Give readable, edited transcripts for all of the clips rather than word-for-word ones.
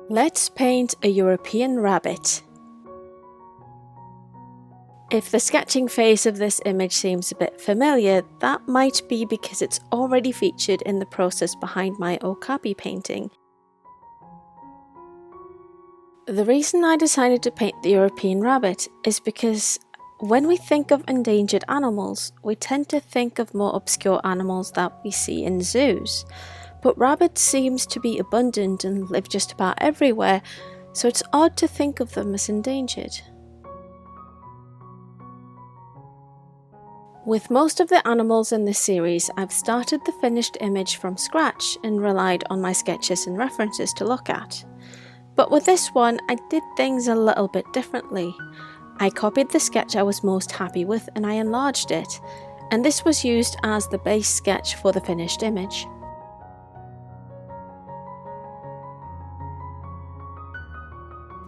Let's paint a European rabbit. If the sketching phase of this image seems a bit familiar, that might be because it's already featured in the process behind my okapi painting. The reason I decided to paint the European rabbit is because when we think of endangered animals, we tend to think of more obscure animals that we see in zoos. But rabbits seems to be abundant and live just about everywhere, so it's odd to think of them as endangered. With most of the animals in this series, I've started the finished image from scratch and relied on my sketches and references to look at. But with this one, I did things a little bit differently. I copied the sketch I was most happy with and I enlarged it, and this was used as the base sketch for the finished image.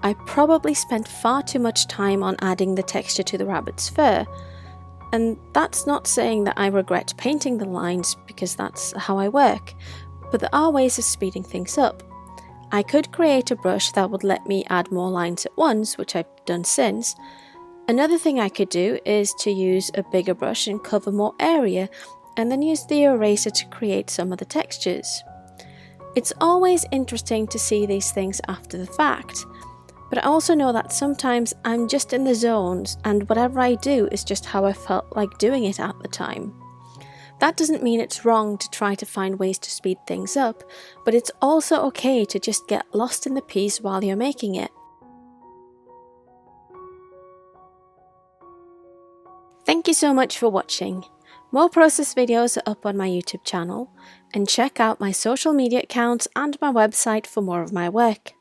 I probably spent far too much time on adding the texture to the rabbit's fur, and that's not saying that I regret painting the lines because that's how I work, but there are ways of speeding things up. I could create a brush that would let me add more lines at once, which I've done since. Another thing I could do is to use a bigger brush and cover more area, and then use the eraser to create some of the textures. It's always interesting to see these things after the fact, but I also know that sometimes I'm just in the zones and whatever I do is just how I felt like doing it at the time. That doesn't mean it's wrong to try to find ways to speed things up, but it's also okay to just get lost in the piece while you're making it. Thank you so much for watching. More process videos are up on my YouTube channel, and check out my social media accounts and my website for more of my work.